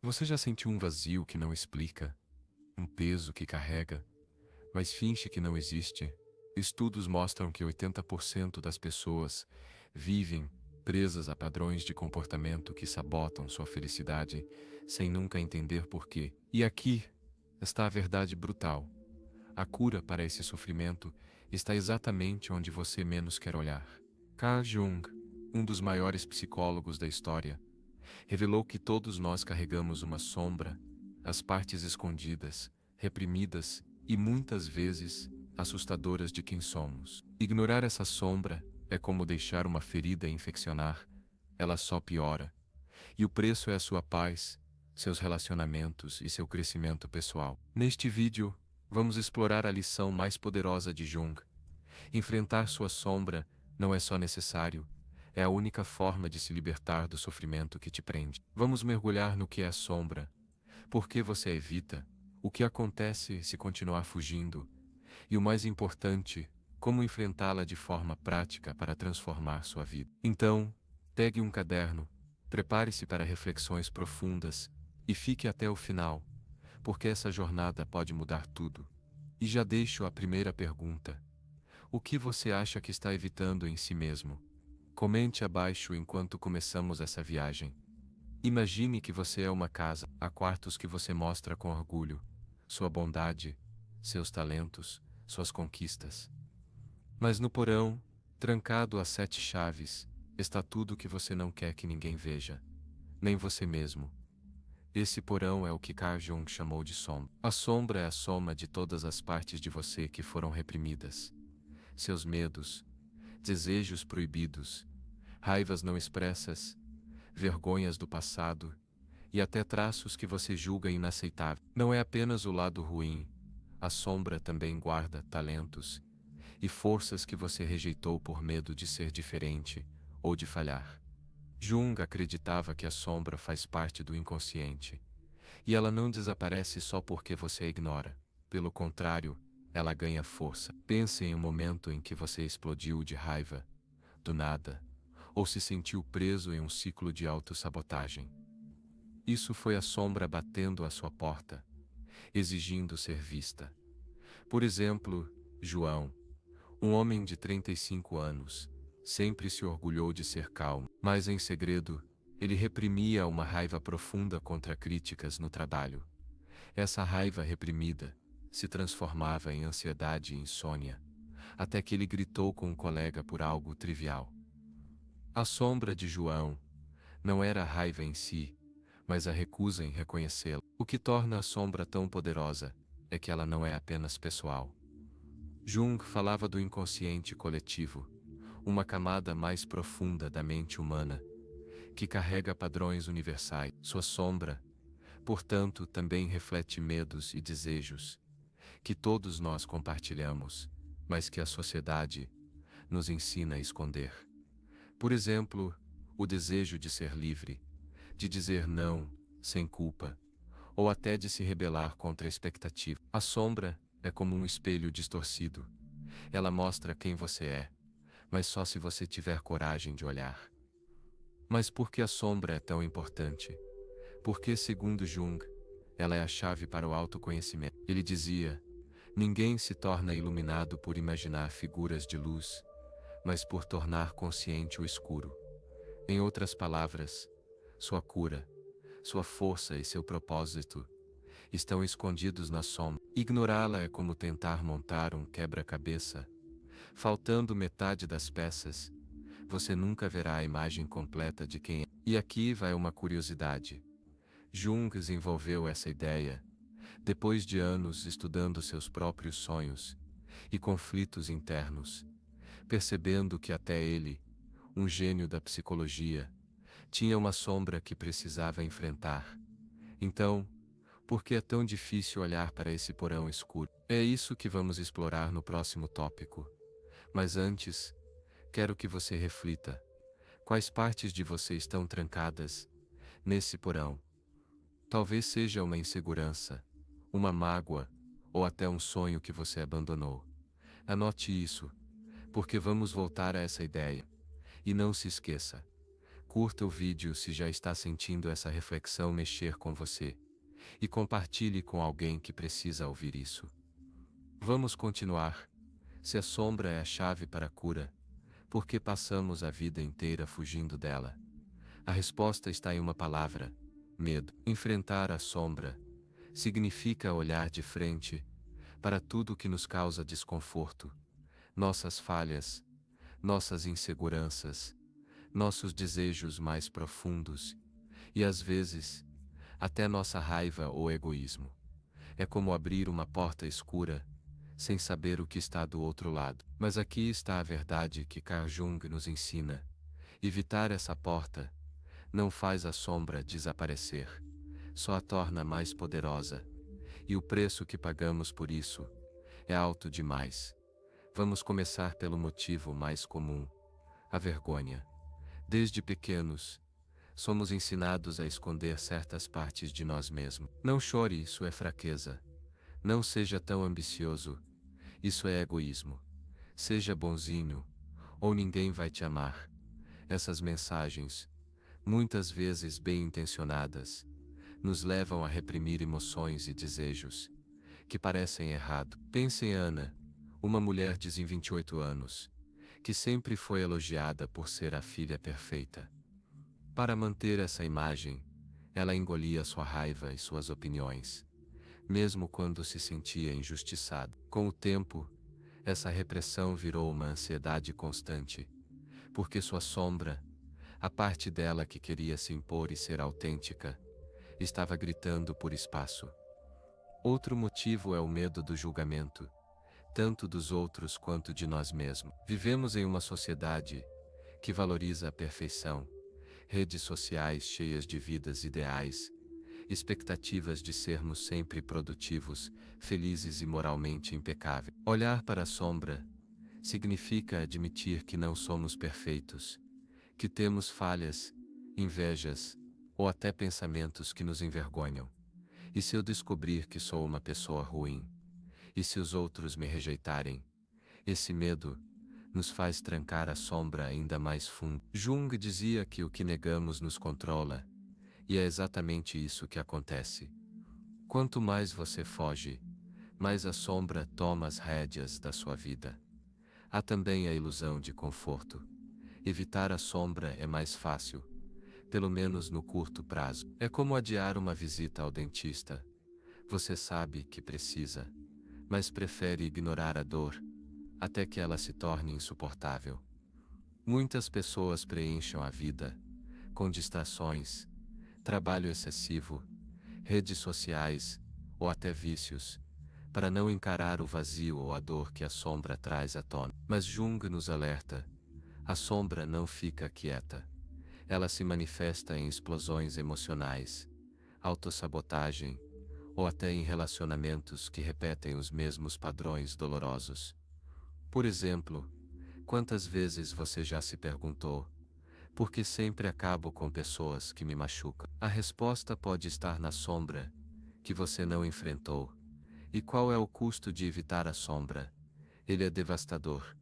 Você já sentiu um vazio que não explica, um peso que carrega, mas finge que não existe? Estudos mostram que 80% das pessoas vivem presas a padrões de comportamento que sabotam sua felicidade sem nunca entender por quê. E aqui está a verdade brutal. A cura para esse sofrimento está exatamente onde você menos quer olhar. Carl Jung, um dos maiores psicólogos da história, revelou que todos nós carregamos uma sombra, as partes escondidas, reprimidas e muitas vezes assustadoras de quem somos. Ignorar essa sombra é como deixar uma ferida infeccionar, ela só piora. E o preço é a sua paz, seus relacionamentos e seu crescimento pessoal. Neste vídeo, vamos explorar a lição mais poderosa de Jung. Enfrentar sua sombra não é só necessário, é a única forma de se libertar do sofrimento que te prende. Vamos mergulhar no que é a sombra, por que você a evita, o que acontece se continuar fugindo, e o mais importante, como enfrentá-la de forma prática para transformar sua vida. Então, pegue um caderno, prepare-se para reflexões profundas e fique até o final, porque essa jornada pode mudar tudo. E já deixo a primeira pergunta: o que você acha que está evitando em si mesmo? Comente abaixo enquanto começamos essa viagem. Imagine que você é uma casa, há quartos que você mostra com orgulho, sua bondade, seus talentos, suas conquistas. Mas no porão, trancado a 7 chaves, está tudo que você não quer que ninguém veja, nem você mesmo. Esse porão é o que Carl Jung chamou de sombra. A sombra é a soma de todas as partes de você que foram reprimidas. Seus medos, desejos proibidos, raivas não expressas, vergonhas do passado e até traços que você julga inaceitáveis. Não é apenas o lado ruim, a sombra também guarda talentos e forças que você rejeitou por medo de ser diferente ou de falhar. Jung acreditava que a sombra faz parte do inconsciente, e ela não desaparece só porque você a ignora. Pelo contrário, ela ganha força. Pense em um momento em que você explodiu de raiva, do nada, ou se sentiu preso em um ciclo de autossabotagem. Isso foi a sombra batendo à sua porta, exigindo ser vista. Por exemplo, João, um homem de 35 anos, sempre se orgulhou de ser calmo, mas em segredo, ele reprimia uma raiva profunda contra críticas no trabalho. Essa raiva reprimida se transformava em ansiedade e insônia, até que ele gritou com um colega por algo trivial. A sombra de João não era a raiva em si, mas a recusa em reconhecê-la. O que torna a sombra tão poderosa é que ela não é apenas pessoal. Jung falava do inconsciente coletivo, uma camada mais profunda da mente humana, que carrega padrões universais. Sua sombra, portanto, também reflete medos e desejos, que todos nós compartilhamos, mas que a sociedade nos ensina a esconder. Por exemplo, o desejo de ser livre, de dizer não, sem culpa, ou até de se rebelar contra a expectativa. A sombra é como um espelho distorcido. Ela mostra quem você é, mas só se você tiver coragem de olhar. Mas por que a sombra é tão importante? Porque, segundo Jung, ela é a chave para o autoconhecimento. Ele dizia: ninguém se torna iluminado por imaginar figuras de luz, mas por tornar consciente o escuro. Em outras palavras, sua cura, sua força e seu propósito estão escondidos na sombra. Ignorá-la é como tentar montar um quebra-cabeça. Faltando metade das peças, você nunca verá a imagem completa de quem é. E aqui vai uma curiosidade. Jung desenvolveu essa ideia depois de anos estudando seus próprios sonhos e conflitos internos, percebendo que até ele, um gênio da psicologia, tinha uma sombra que precisava enfrentar. Então, por que é tão difícil olhar para esse porão escuro? É isso que vamos explorar no próximo tópico. Mas antes, quero que você reflita. Quais partes de você estão trancadas nesse porão? Talvez seja uma insegurança, uma mágoa, ou até um sonho que você abandonou. Anote isso, porque vamos voltar a essa ideia. E não se esqueça. Curta o vídeo se já está sentindo essa reflexão mexer com você. E compartilhe com alguém que precisa ouvir isso. Vamos continuar. Se a sombra é a chave para a cura, por que passamos a vida inteira fugindo dela? A resposta está em uma palavra: medo. Enfrentar a sombra significa olhar de frente para tudo que nos causa desconforto, nossas falhas, nossas inseguranças, nossos desejos mais profundos e, às vezes, até nossa raiva ou egoísmo. É como abrir uma porta escura, sem saber o que está do outro lado. Mas aqui está a verdade que Carl Jung nos ensina: evitar essa porta não faz a sombra desaparecer, só a torna mais poderosa. E o preço que pagamos por isso é alto demais. Vamos começar pelo motivo mais comum: a vergonha. Desde pequenos, somos ensinados a esconder certas partes de nós mesmos. Não chore, isso é fraqueza. Não seja tão ambicioso, isso é egoísmo. Seja bonzinho, ou ninguém vai te amar. Essas mensagens, muitas vezes bem intencionadas, nos levam a reprimir emoções e desejos que parecem errado. Pense em Ana, uma mulher de 28 anos, que sempre foi elogiada por ser a filha perfeita. Para manter essa imagem, ela engolia sua raiva e suas opiniões, mesmo quando se sentia injustiçada. Com o tempo, essa repressão virou uma ansiedade constante, porque sua sombra, a parte dela que queria se impor e ser autêntica, estava gritando por espaço. Outro motivo é o medo do julgamento, tanto dos outros quanto de nós mesmos. Vivemos em uma sociedade que valoriza a perfeição, redes sociais cheias de vidas ideais, expectativas de sermos sempre produtivos, felizes e moralmente impecáveis. Olhar para a sombra significa admitir que não somos perfeitos, que temos falhas, invejas ou até pensamentos que nos envergonham. E se eu descobrir que sou uma pessoa ruim? E se os outros me rejeitarem? Esse medo nos faz trancar a sombra ainda mais fundo. Jung dizia que o que negamos nos controla, e é exatamente isso que acontece. Quanto mais você foge, mais a sombra toma as rédeas da sua vida. Há também a ilusão de conforto. Evitar a sombra é mais fácil, pelo menos no curto prazo. É como adiar uma visita ao dentista. Você sabe que precisa, mas prefere ignorar a dor, até que ela se torne insuportável. Muitas pessoas preenchem a vida com distrações, trabalho excessivo, redes sociais ou até vícios, para não encarar o vazio ou a dor que a sombra traz à tona. Mas Jung nos alerta: a sombra não fica quieta. Ela se manifesta em explosões emocionais, autossabotagem ou até em relacionamentos que repetem os mesmos padrões dolorosos. Por exemplo, quantas vezes você já se perguntou: por que sempre acabo com pessoas que me machucam? A resposta pode estar na sombra que você não enfrentou. E qual é o custo de evitar a sombra? Ele é devastador.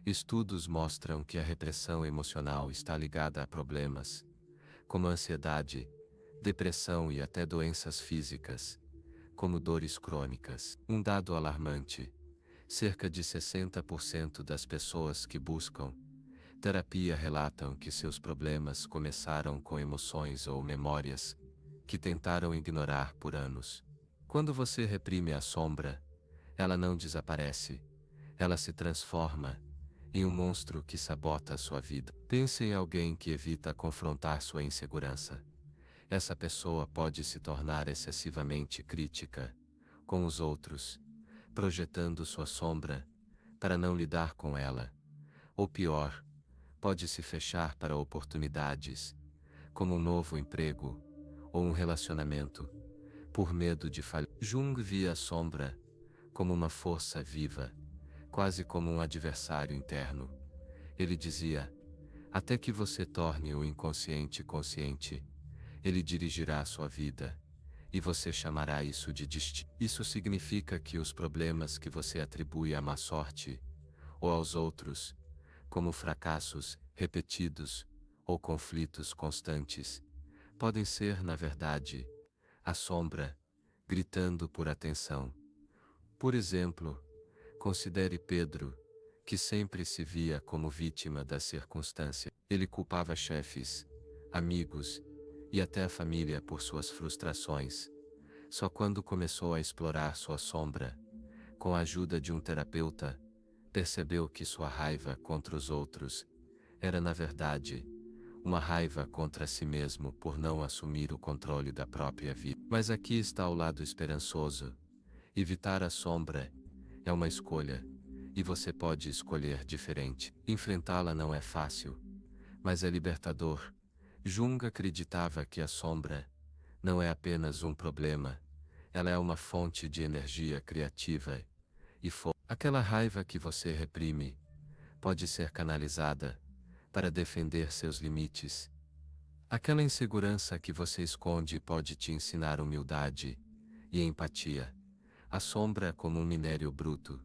Estudos mostram que a repressão emocional está ligada a problemas como ansiedade, depressão e até doenças físicas, como dores crônicas. Um dado alarmante: cerca de 60% das pessoas que buscam terapia relatam que seus problemas começaram com emoções ou memórias que tentaram ignorar por anos. Quando você reprime a sombra, ela não desaparece, ela se transforma em um monstro que sabota a sua vida. Pense em alguém que evita confrontar sua insegurança. Essa pessoa pode se tornar excessivamente crítica com os outros, projetando sua sombra para não lidar com ela. Ou pior, pode se fechar para oportunidades, como um novo emprego ou um relacionamento, por medo de falhar. Jung via a sombra como uma força viva, quase como um adversário interno. Ele dizia: até que você torne o inconsciente consciente, ele dirigirá a sua vida, e você chamará isso de destino. Isso significa que os problemas que você atribui à má sorte, ou aos outros, como fracassos repetidos, ou conflitos constantes, podem ser, na verdade, a sombra, gritando por atenção. Por exemplo, considere Pedro, que sempre se via como vítima da circunstância. Ele culpava chefes, amigos e até a família por suas frustrações. Só quando começou a explorar sua sombra, com a ajuda de um terapeuta, percebeu que sua raiva contra os outros era, na verdade, uma raiva contra si mesmo por não assumir o controle da própria vida. Mas aqui está o lado esperançoso. Evitar a sombra é uma escolha, e você pode escolher diferente. Enfrentá-la não é fácil, mas é libertador. Jung acreditava que a sombra não é apenas um problema, ela é uma fonte de energia criativa e força. Aquela raiva que você reprime pode ser canalizada para defender seus limites. Aquela insegurança que você esconde pode te ensinar humildade e empatia. A sombra é como um minério bruto,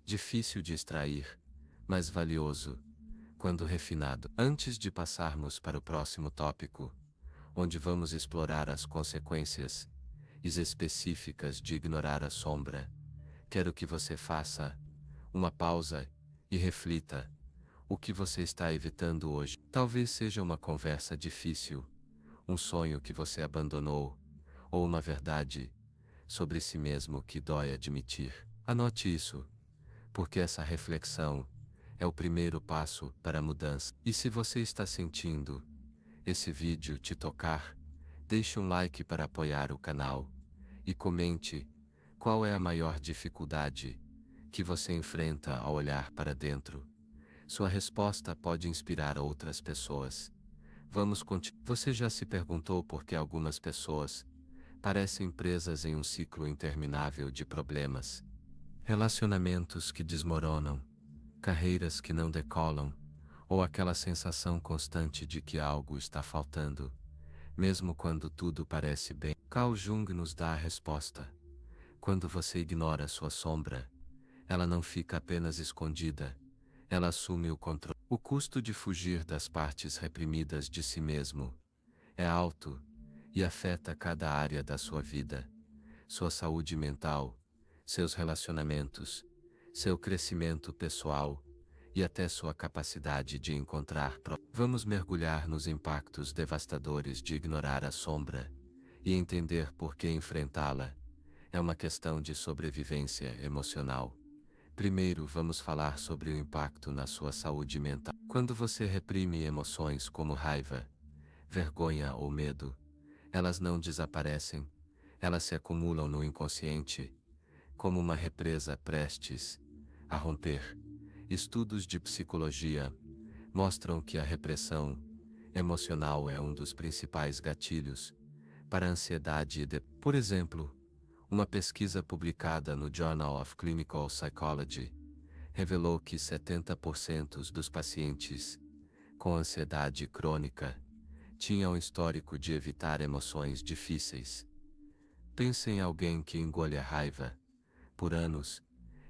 difícil de extrair, mas valioso quando refinado. Antes de passarmos para o próximo tópico, onde vamos explorar as consequências específicas de ignorar a sombra, quero que você faça uma pausa e reflita. O que você está evitando hoje? Talvez seja uma conversa difícil, um sonho que você abandonou, ou uma verdade sobre si mesmo que dói admitir. Anote isso, porque essa reflexão é o primeiro passo para a mudança. E se você está sentindo esse vídeo te tocar, deixe um like para apoiar o canal e comente qual é a maior dificuldade que você enfrenta ao olhar para dentro. Sua resposta pode inspirar outras pessoas. Vamos continuar. Você já se perguntou por que algumas pessoas parecem presas em um ciclo interminável de problemas? Relacionamentos que desmoronam, carreiras que não decolam, ou aquela sensação constante de que algo está faltando, mesmo quando tudo parece bem? Carl Jung nos dá a resposta. Quando você ignora sua sombra, ela não fica apenas escondida, ela assume o controle. O custo de fugir das partes reprimidas de si mesmo é alto e afeta cada área da sua vida, sua saúde mental, seus relacionamentos, seu crescimento pessoal e até sua capacidade de encontrar. Vamos mergulhar nos impactos devastadores de ignorar a sombra e entender por que enfrentá-la é uma questão de sobrevivência emocional. Primeiro, vamos falar sobre o impacto na sua saúde mental. Quando você reprime emoções como raiva, vergonha ou medo, elas não desaparecem, elas se acumulam no inconsciente, como uma represa prestes a romper. Estudos de psicologia mostram que a repressão emocional é um dos principais gatilhos para a ansiedade e Por exemplo, uma pesquisa publicada no Journal of Clinical Psychology revelou que 70% dos pacientes com ansiedade crônica tinham um histórico de evitar emoções difíceis. Pense em alguém que engole a raiva por anos,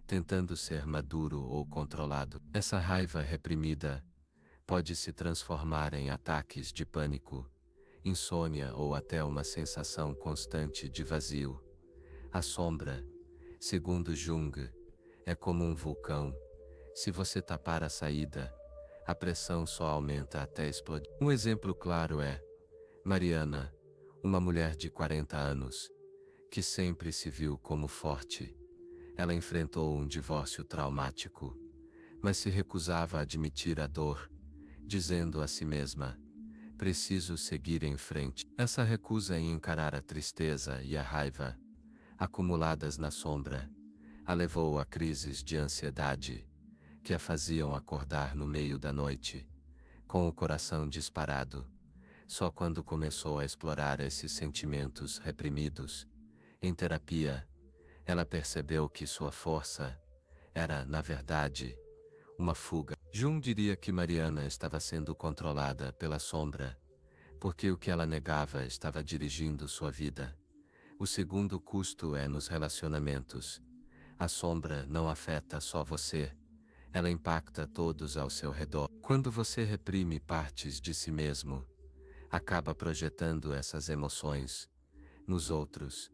tentando ser maduro ou controlado. Essa raiva reprimida pode se transformar em ataques de pânico, insônia ou até uma sensação constante de vazio. A sombra, segundo Jung, é como um vulcão. Se você tapar a saída, a pressão só aumenta até explodir. Um exemplo claro é Mariana, uma mulher de 40 anos, que sempre se viu como forte. Ela enfrentou um divórcio traumático, mas se recusava a admitir a dor, dizendo a si mesma: preciso seguir em frente. Essa recusa em encarar a tristeza e a raiva acumuladas na sombra a levou a crises de ansiedade que a faziam acordar no meio da noite, com o coração disparado. Só quando começou a explorar esses sentimentos reprimidos, em terapia, ela percebeu que sua força era, na verdade, uma fuga. Jung diria que Mariana estava sendo controlada pela sombra, porque o que ela negava estava dirigindo sua vida. O segundo custo é nos relacionamentos. A sombra não afeta só você, Ela impacta todos ao seu redor. Quando você reprime partes de si mesmo, acaba projetando essas emoções nos outros.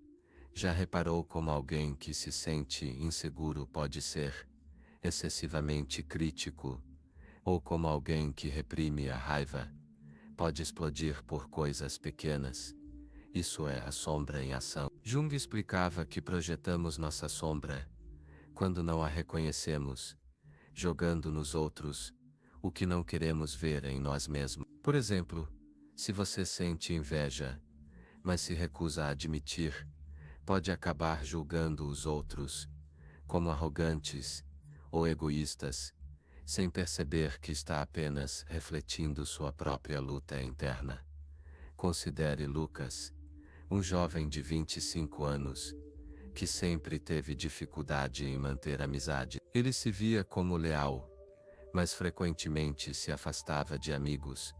Já reparou como alguém que se sente inseguro pode ser excessivamente crítico? Ou como alguém que reprime a raiva pode explodir por coisas pequenas? Isso é a sombra em ação. Jung explicava que projetamos nossa sombra quando não a reconhecemos, jogando nos outros o que não queremos ver em nós mesmos. Por exemplo, se você sente inveja, mas se recusa a admitir, pode acabar julgando os outros como arrogantes ou egoístas, sem perceber que está apenas refletindo sua própria luta interna. Considere Lucas, um jovem de 25 anos, que sempre teve dificuldade em manter amizade. Ele se via como leal, mas frequentemente se afastava de amigos,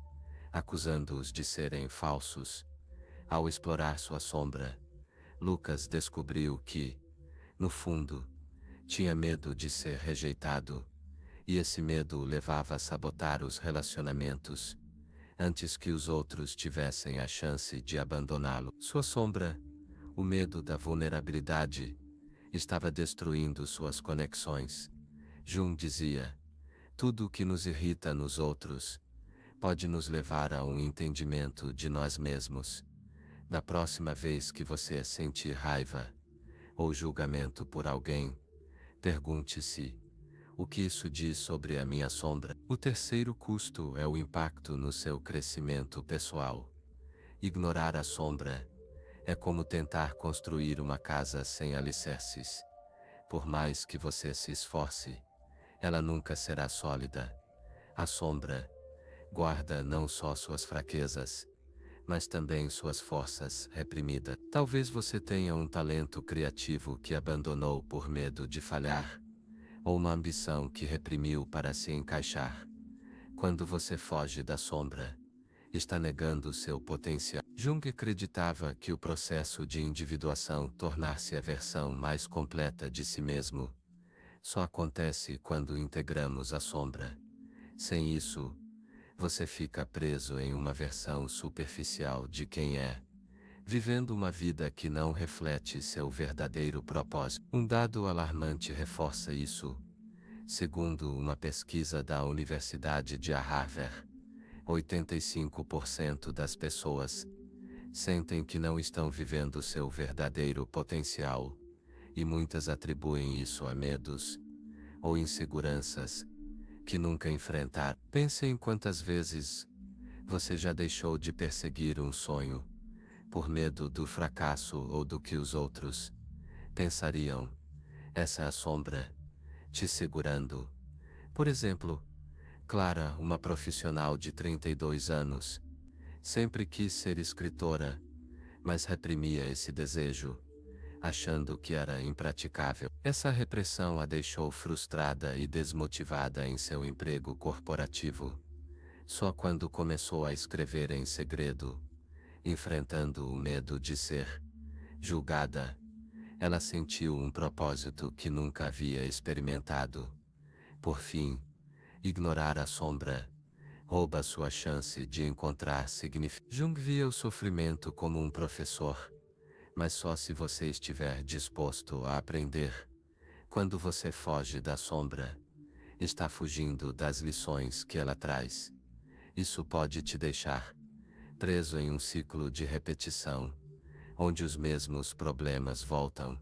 acusando-os de serem falsos. Ao explorar sua sombra, Lucas descobriu que, no fundo, tinha medo de ser rejeitado, e esse medo o levava a sabotar os relacionamentos, antes que os outros tivessem a chance de abandoná-lo. Sua sombra, o medo da vulnerabilidade, estava destruindo suas conexões. Jung dizia: tudo o que nos irrita nos outros pode nos levar a um entendimento de nós mesmos. Da próxima vez que você sentir raiva ou julgamento por alguém, pergunte-se: o que isso diz sobre a minha sombra? O terceiro custo é o impacto no seu crescimento pessoal. Ignorar a sombra é como tentar construir uma casa sem alicerces. Por mais que você se esforce, ela nunca será sólida. A sombra guarda não só suas fraquezas, mas também suas forças reprimidas. Talvez você tenha um talento criativo que abandonou por medo de falhar, ou uma ambição que reprimiu para se encaixar. Quando você foge da sombra, está negando seu potencial. Jung acreditava que o processo de individuação, tornar-se a versão mais completa de si mesmo, só acontece quando integramos a sombra. Sem isso, você fica preso em uma versão superficial de quem é, vivendo uma vida que não reflete seu verdadeiro propósito. Um dado alarmante reforça isso. Segundo uma pesquisa da Universidade de Harvard, 85% das pessoas sentem que não estão vivendo seu verdadeiro potencial, e muitas atribuem isso a medos ou inseguranças que nunca enfrentaram. Pense em quantas vezes você já deixou de perseguir um sonho por medo do fracasso ou do que os outros pensariam. Essa é a sombra te segurando. Por exemplo, Clara, uma profissional de 32 anos, sempre quis ser escritora, mas reprimia esse desejo, achando que era impraticável. Essa repressão a deixou frustrada e desmotivada em seu emprego corporativo. Só quando começou a escrever em segredo, enfrentando o medo de ser julgada, ela sentiu um propósito que nunca havia experimentado. Por fim, ignorar a sombra rouba sua chance de encontrar significado. Jung via o sofrimento como um professor, mas só se você estiver disposto a aprender. Quando você foge da sombra, está fugindo das lições que ela traz. Isso pode te deixar preso em um ciclo de repetição, onde os mesmos problemas voltam,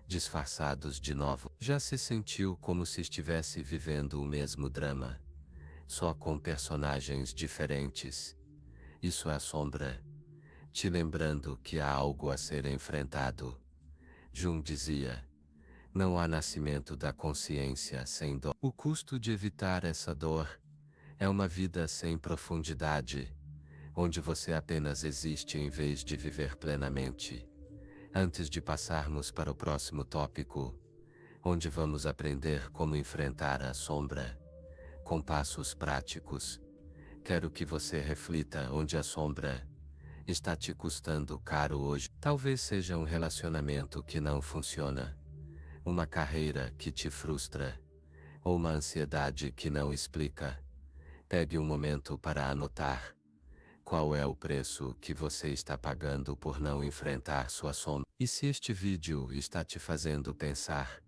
disfarçados de novo. Já se sentiu como se estivesse vivendo o mesmo drama, só com personagens diferentes? Isso é a sombra, te lembrando que há algo a ser enfrentado. Jung dizia: não há nascimento da consciência sem dor. O custo de evitar essa dor é uma vida sem profundidade, onde você apenas existe em vez de viver plenamente. Antes de passarmos para o próximo tópico, onde vamos aprender como enfrentar a sombra com passos práticos, quero que você reflita onde a sombra está te custando caro hoje. Talvez seja um relacionamento que não funciona, uma carreira que te frustra, ou uma ansiedade que não explica, pegue um momento para anotar. Qual é o preço que você está pagando por não enfrentar sua sombra? E se este vídeo está te fazendo pensar,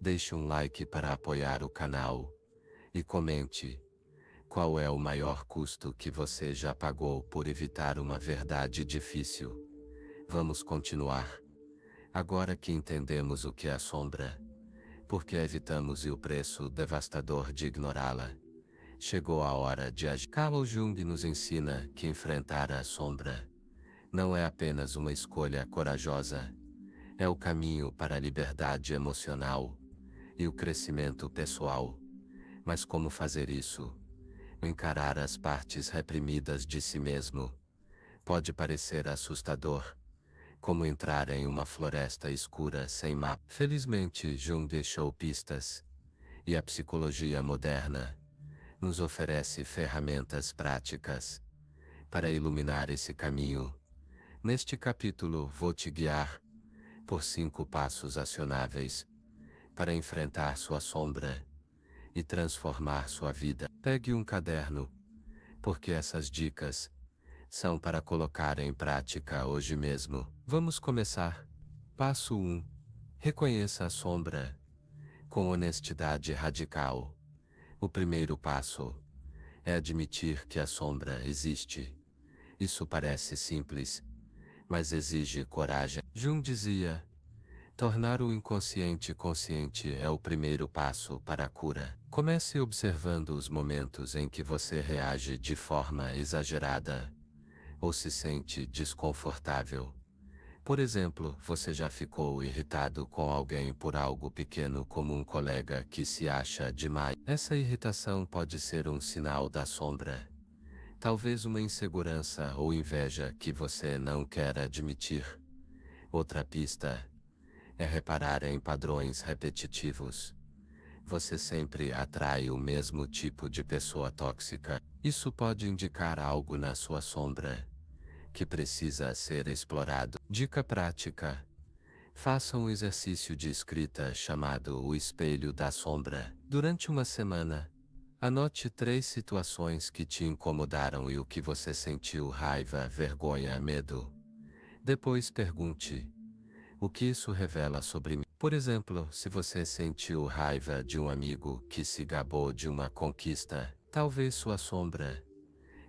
deixe um like para apoiar o canal e comente qual é o maior custo que você já pagou por evitar uma verdade difícil. Vamos continuar. Agora que entendemos o que é a sombra, por que a evitamos e o preço devastador de ignorá-la, chegou a hora de agir. Carl Jung nos ensina que enfrentar a sombra não é apenas uma escolha corajosa, é o caminho para a liberdade emocional e o crescimento pessoal. Mas como fazer isso? Encarar as partes reprimidas de si mesmo pode parecer assustador, como entrar em uma floresta escura sem mapa. Felizmente, Jung deixou pistas, e a psicologia moderna nos oferece ferramentas práticas para iluminar esse caminho. Neste capítulo, vou te guiar por 5 passos acionáveis para enfrentar sua sombra e transformar sua vida. Pegue um caderno, porque essas dicas são para colocar em prática hoje mesmo. Vamos começar. Passo 1. Reconheça a sombra com honestidade radical. O primeiro passo é admitir que a sombra existe. Isso parece simples, mas exige coragem. Jung dizia: tornar o inconsciente consciente é o primeiro passo para a cura. Comece observando os momentos em que você reage de forma exagerada ou se sente desconfortável. Por exemplo, você já ficou irritado com alguém por algo pequeno como um colega que se acha demais. Essa irritação pode ser um sinal da sombra. Talvez uma insegurança ou inveja que você não quer admitir. Outra pista é reparar em padrões repetitivos. Você sempre atrai o mesmo tipo de pessoa tóxica. Isso pode indicar algo na sua sombra que precisa ser explorado. Dica prática: faça um exercício de escrita chamado o espelho da sombra. Durante uma semana, anote 3 situações que te incomodaram e o que você sentiu: raiva, vergonha, medo. Depois pergunte: o que isso revela sobre mim? Por exemplo, se você sentiu raiva de um amigo que se gabou de uma conquista, talvez sua sombra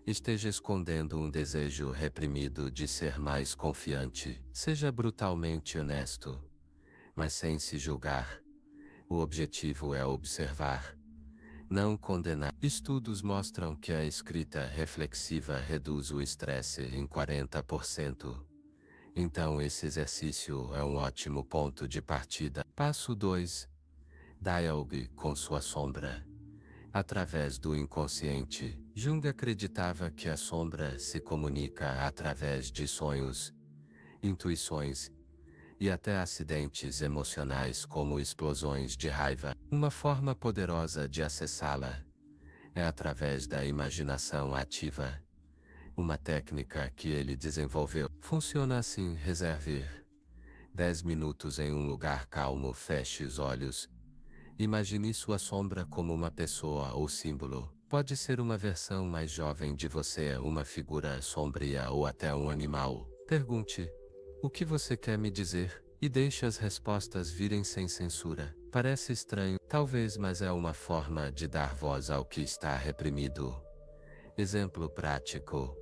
esteja escondendo um desejo reprimido de ser mais confiante. Seja brutalmente honesto, mas sem se julgar. O objetivo é observar, não condenar. Estudos mostram que a escrita reflexiva reduz o estresse em 40%. Então esse exercício é um ótimo ponto de partida. Passo 2. Dialogue com sua sombra. Através do inconsciente, Jung acreditava que a sombra se comunica através de sonhos, intuições e até acidentes emocionais como explosões de raiva. Uma forma poderosa de acessá-la é através da imaginação ativa. Uma técnica que ele desenvolveu funciona assim: reserve 10 minutos em um lugar calmo, feche os olhos. Imagine sua sombra como uma pessoa ou símbolo. Pode ser uma versão mais jovem de você, uma figura sombria ou até um animal. Pergunte: o que você quer me dizer? E deixe as respostas virem sem censura. Parece estranho, talvez, mas é uma forma de dar voz ao que está reprimido. Exemplo prático: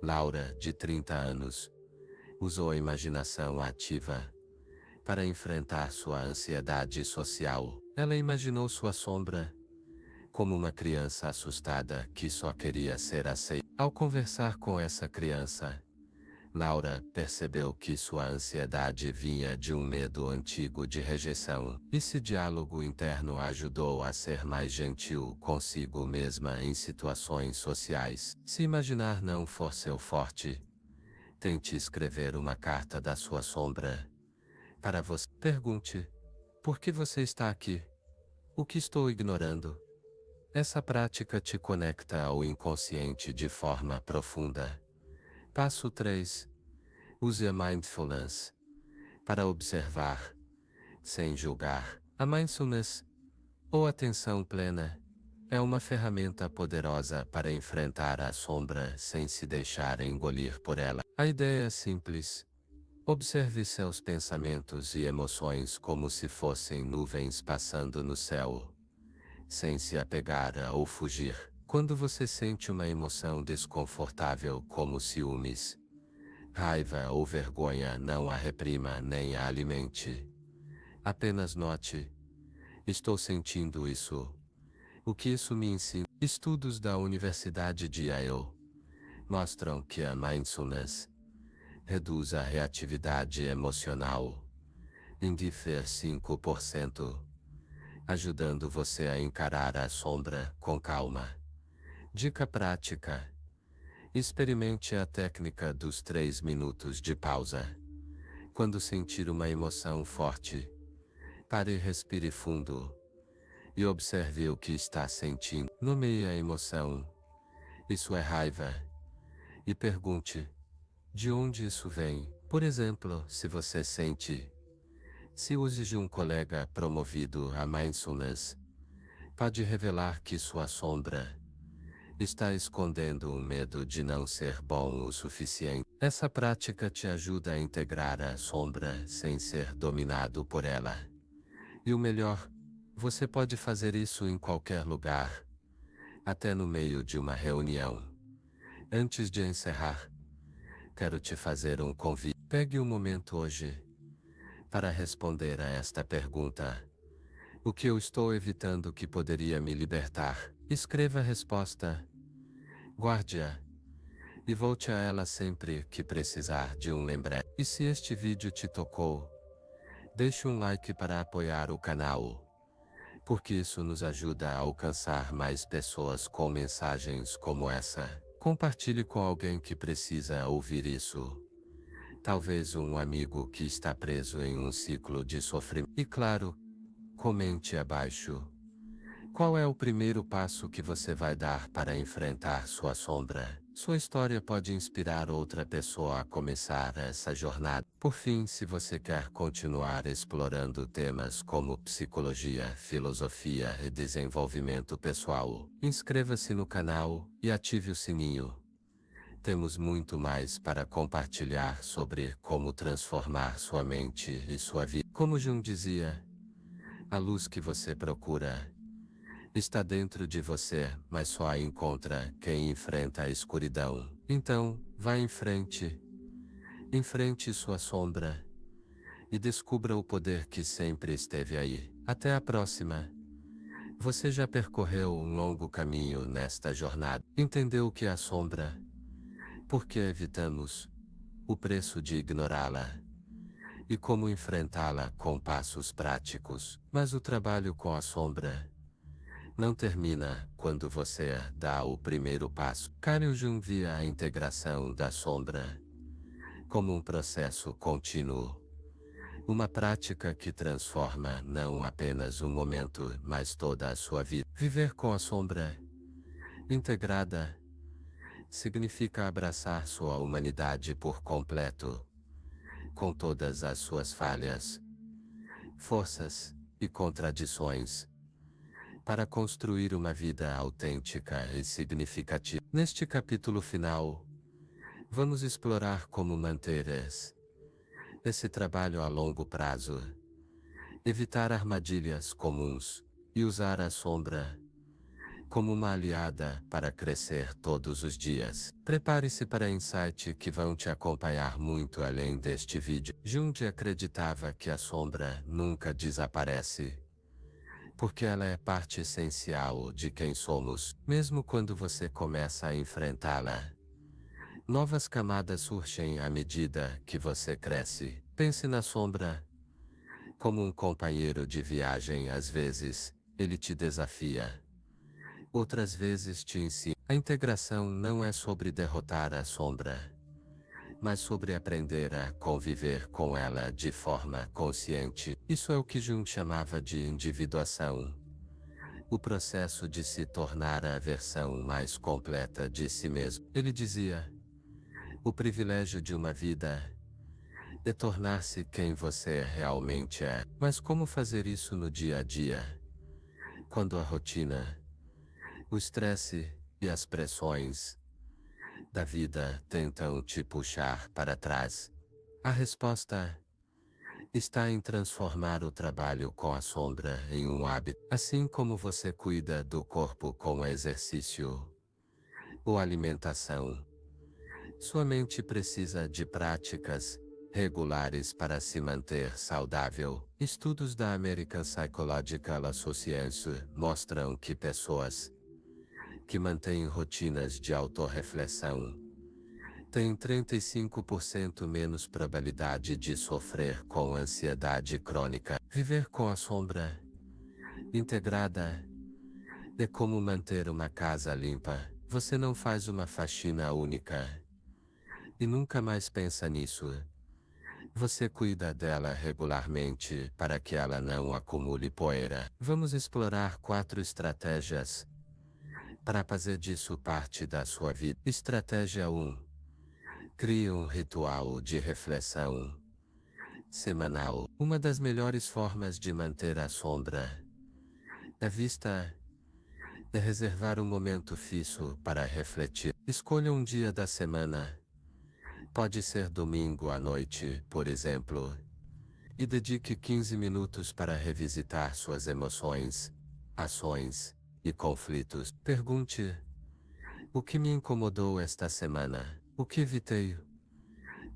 Laura, de 30 anos, usou a imaginação ativa para enfrentar sua ansiedade social. Ela imaginou sua sombra como uma criança assustada que só queria ser aceita. Ao conversar com essa criança, Laura percebeu que sua ansiedade vinha de um medo antigo de rejeição. Esse diálogo interno ajudou a ser mais gentil consigo mesma em situações sociais. Se imaginar não for seu forte, tente escrever uma carta da sua sombra para você. Pergunte: por que você está aqui? O que estou ignorando? Essa prática te conecta ao inconsciente de forma profunda. Passo 3. Use a mindfulness para observar, sem julgar. A mindfulness, ou atenção plena, é uma ferramenta poderosa para enfrentar a sombra sem se deixar engolir por ela. A ideia é simples. Observe seus pensamentos e emoções como se fossem nuvens passando no céu, sem se apegar a ou fugir. Quando você sente uma emoção desconfortável como ciúmes, raiva ou vergonha, não a reprima nem a alimente. Apenas note: estou sentindo isso. O que isso me ensina? Estudos da Universidade de Yale mostram que a mindfulness reduz a reatividade emocional em de 5%, ajudando você a encarar a sombra com calma. Dica prática: experimente a técnica dos 3 minutos de pausa. Quando sentir uma emoção forte, pare e respire fundo e observe o que está sentindo. Nomeie a emoção. Isso é raiva. E pergunte: de onde isso vem? Por exemplo, se você sente ciúmes de um colega promovido a mindfulness, pode revelar que sua sombra está escondendo o medo de não ser bom o suficiente. Essa prática te ajuda a integrar a sombra sem ser dominado por ela. E o melhor, você pode fazer isso em qualquer lugar, até no meio de uma reunião. Antes de encerrar, quero te fazer um convite. Pegue um momento hoje para responder a esta pergunta: o que eu estou evitando que poderia me libertar? Escreva a resposta, guarde-a e volte a ela sempre que precisar de um lembrete. E se este vídeo te tocou, deixe um like para apoiar o canal, porque isso nos ajuda a alcançar mais pessoas com mensagens como essa. Compartilhe com alguém que precisa ouvir isso. Talvez um amigo que está preso em um ciclo de sofrimento. E claro, comente abaixo: qual é o primeiro passo que você vai dar para enfrentar sua sombra? Sua história pode inspirar outra pessoa a começar essa jornada. Por fim, se você quer continuar explorando temas como psicologia, filosofia e desenvolvimento pessoal, inscreva-se no canal e ative o sininho. Temos muito mais para compartilhar sobre como transformar sua mente e sua vida. Como Jung dizia, a luz que você procura está dentro de você, mas só a encontra quem enfrenta a escuridão. Então, vá em frente. Enfrente sua sombra e descubra o poder que sempre esteve aí. Até a próxima. Você já percorreu um longo caminho nesta jornada. Entendeu o que é a sombra? Por que evitamos? O preço de ignorá-la? E como enfrentá-la com passos práticos? Mas o trabalho com a sombra não termina quando você dá o primeiro passo. Carl Jung via a integração da sombra como um processo contínuo, uma prática que transforma não apenas um momento, mas toda a sua vida. Viver com a sombra integrada significa abraçar sua humanidade por completo, com todas as suas falhas, forças e contradições, para construir uma vida autêntica e significativa. Neste capítulo final, vamos explorar como manter esse trabalho a longo prazo, evitar armadilhas comuns e usar a sombra como uma aliada para crescer todos os dias. Prepare-se para insights que vão te acompanhar muito além deste vídeo. Jung acreditava que a sombra nunca desaparece, porque ela é parte essencial de quem somos. Mesmo quando você começa a enfrentá-la, novas camadas surgem à medida que você cresce. Pense na sombra como um companheiro de viagem. Às vezes, ele te desafia. Outras vezes te ensina. A integração não é sobre derrotar a sombra, mas sobre aprender a conviver com ela de forma consciente. Isso é o que Jung chamava de individuação. O processo de se tornar a versão mais completa de si mesmo. Ele dizia: o privilégio de uma vida é tornar-se quem você realmente é. Mas como fazer isso no dia a dia? Quando a rotina, o estresse e as pressões da vida tentam te puxar para trás, a resposta está em transformar o trabalho com a sombra em um hábito. Assim como você cuida do corpo com exercício ou alimentação, sua mente precisa de práticas regulares para se manter saudável. Estudos da American Psychological Association mostram que pessoas que mantêm rotinas de autorreflexão têm 35% menos probabilidade de sofrer com ansiedade crônica. Viver com a sombra integrada é como manter uma casa limpa. Você não faz uma faxina única e nunca mais pensa nisso. Você cuida dela regularmente para que ela não acumule poeira. Vamos explorar 4 estratégias para fazer disso parte da sua vida. Estratégia 1. Crie um ritual de reflexão semanal. Uma das melhores formas de manter a sombra à vista é reservar um momento fixo para refletir. Escolha um dia da semana. Pode ser domingo à noite, por exemplo, e dedique 15 minutos para revisitar suas emoções, ações e conflitos. Pergunte: o que me incomodou esta semana? O que evitei?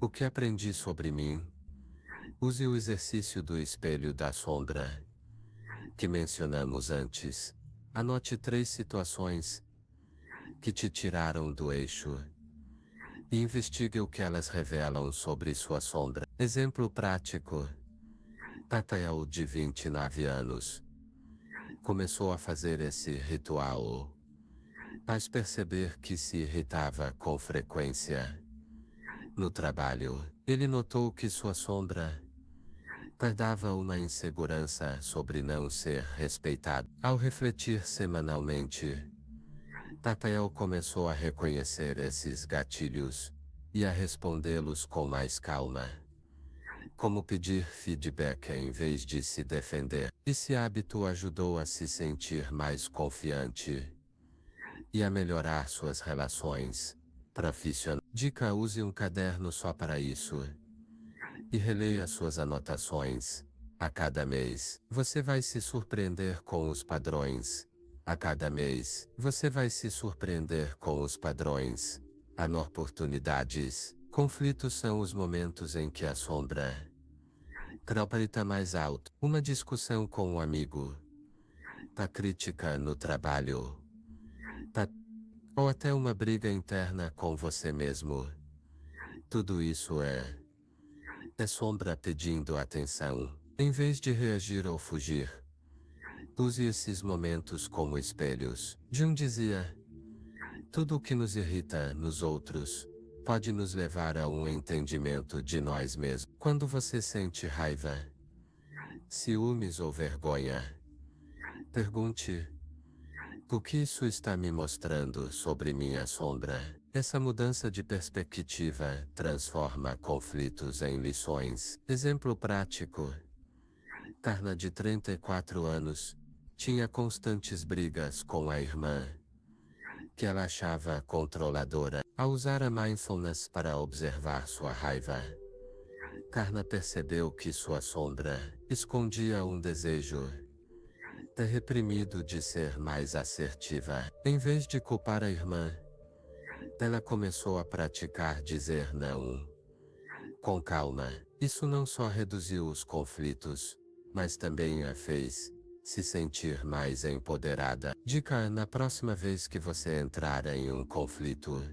O que aprendi sobre mim? Use o exercício do espelho da sombra que mencionamos antes. Anote 3 situações que te tiraram do eixo e investigue o que elas revelam sobre sua sombra. Exemplo prático: Tatael, de 29 anos, começou a fazer esse ritual, mas perceber que se irritava com frequência no trabalho. Ele notou que sua sombra guardava uma insegurança sobre não ser respeitado. Ao refletir semanalmente, Tatael começou a reconhecer esses gatilhos e a respondê-los com mais calma, como pedir feedback em vez de se defender. Esse hábito ajudou a se sentir mais confiante e a melhorar suas relações profissionais. Dica: use um caderno só para isso e releia suas anotações a cada mês. Você vai se surpreender com os padrões. A cada mês, você vai se surpreender com os padrões. Oportunidades. Conflitos são os momentos em que a sombra grita mais alto. Uma discussão com um amigo, a crítica no trabalho, ou até uma briga interna com você mesmo. Tudo isso é sombra pedindo atenção. Em vez de reagir ou fugir, use esses momentos como espelhos. Jung dizia: tudo o que nos irrita nos outros pode nos levar a um entendimento de nós mesmos. Quando você sente raiva, ciúmes ou vergonha, pergunte: o que isso está me mostrando sobre minha sombra? Essa mudança de perspectiva transforma conflitos em lições. Exemplo prático: Carla, de 34 anos, tinha constantes brigas com a irmã, que ela achava controladora. Ao usar a mindfulness para observar sua raiva, Carla percebeu que sua sombra escondia um desejo reprimido de ser mais assertiva. Em vez de culpar a irmã, ela começou a praticar dizer não com calma. Isso não só reduziu os conflitos, mas também a fez se sentir mais empoderada. Dica: na próxima vez que você entrar em um conflito,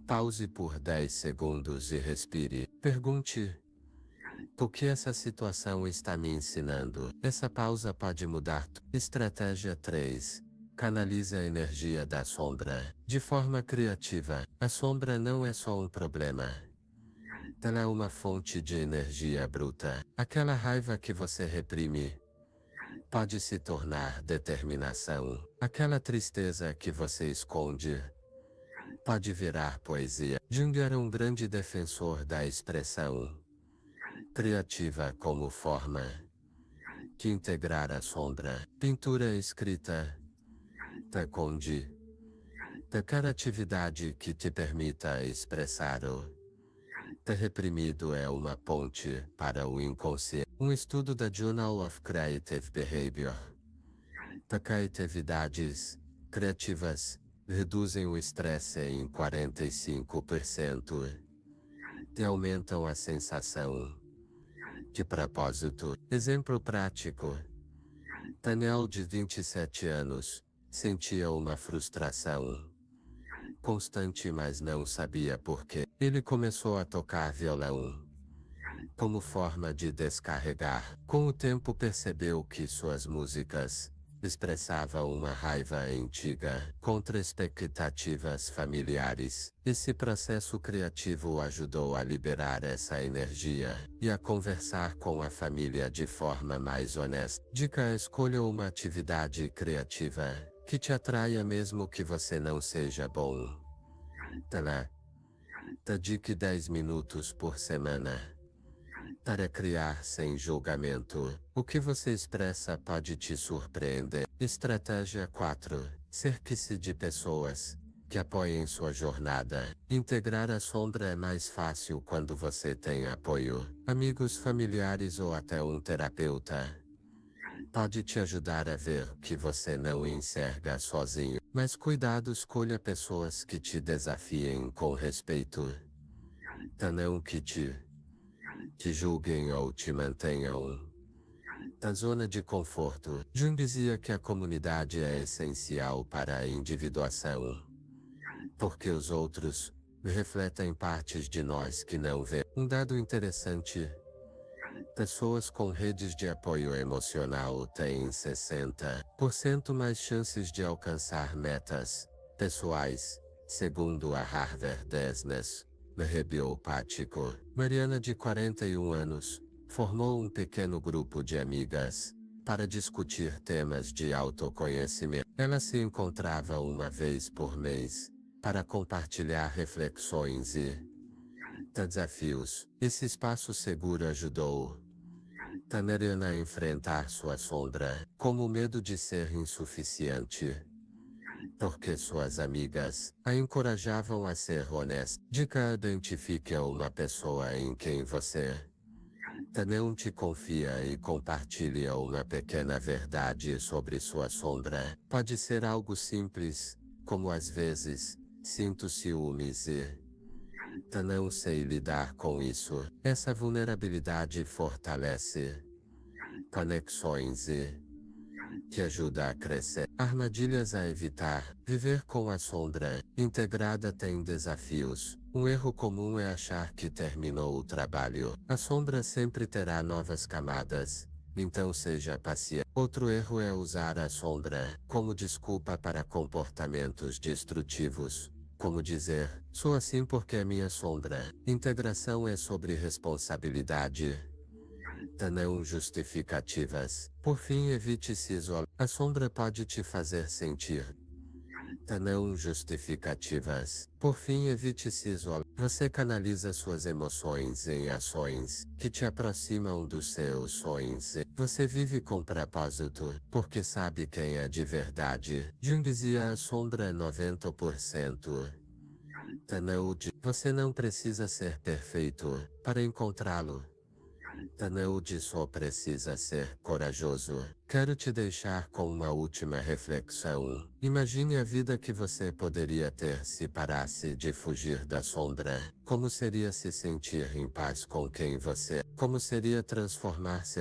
pause por 10 segundos e respire. Pergunte: o que essa situação está me ensinando? Essa pausa pode mudar. Estratégia 3. Canalize a energia da sombra de forma criativa. A sombra não é só um problema. Ela é uma fonte de energia bruta. Aquela raiva que você reprime pode se tornar determinação. Aquela tristeza que você esconde pode virar poesia. Jung era um grande defensor da expressão criativa como forma que integrar a sombra. Pintura escrita. Taconde. Tacar atividade que te permita expressar o reprimido é uma ponte para o inconsciente. Um estudo da Journal of Creative Behavior. Tacar atividades criativas reduzem o estresse em 45% e aumentam a sensação de propósito. Exemplo prático. Daniel, de 27 anos, sentia uma frustração constante, mas não sabia por quê. Ele começou a tocar violão como forma de descarregar. Com o tempo percebeu que suas músicas expressavam uma raiva antiga contra expectativas familiares. Esse processo criativo o ajudou a liberar essa energia e a conversar com a família de forma mais honesta. Dica: escolha uma atividade criativa que te atraia mesmo que você não seja bom. Dedique 10 minutos por semana para criar sem julgamento. O que você expressa pode te surpreender. Estratégia 4. Cerque-se de pessoas que apoiem sua jornada. Integrar a sombra é mais fácil quando você tem apoio. Amigos, familiares ou até um terapeuta pode te ajudar a ver que você não enxerga sozinho. Mas cuidado, escolha pessoas que te desafiem com respeito. Não que te julguem ou te mantenham na zona de conforto. Jung dizia que a comunidade é essencial para a individuação, porque os outros refletem partes de nós que não vê. Um dado interessante: pessoas com redes de apoio emocional têm 60% mais chances de alcançar metas pessoais, segundo a Harvard Business Review. Prático. Mariana, de 41 anos, formou um pequeno grupo de amigas para discutir temas de autoconhecimento. Ela se encontrava uma vez por mês para compartilhar reflexões e desafios. Esse espaço seguro ajudou Mariana a enfrentar sua sombra, como o medo de ser insuficiente, porque suas amigas a encorajavam a ser honesta. Dica: identifique uma pessoa em quem você não te confia e compartilhe uma pequena verdade sobre sua sombra. Pode ser algo simples, como às vezes sinto ciúmes e não sei lidar com isso. Essa vulnerabilidade fortalece conexões e te ajuda a crescer. Armadilhas a evitar. Viver com a sombra integrada tem desafios. Um erro comum é achar que terminou o trabalho. A sombra sempre terá novas camadas, então seja paciente. Outro erro é usar a sombra como desculpa para comportamentos destrutivos, como dizer: sou assim porque é minha sombra. Integração é sobre responsabilidade, não justificativas. Por fim, evite se isolar. A sombra pode te fazer sentir não justificativas. Por fim, evite se isolar. Você canaliza suas emoções em ações que te aproximam dos seus sonhos. Você vive com propósito, porque sabe quem é de verdade. Jung dizia: a sombra é 90%. Você não precisa ser perfeito para encontrá-lo. Taneude só precisa ser corajoso. Quero te deixar com uma última reflexão. Imagine a vida que você poderia ter se parasse de fugir da sombra. Como seria se sentir em paz com quem você é? Como seria transformar seu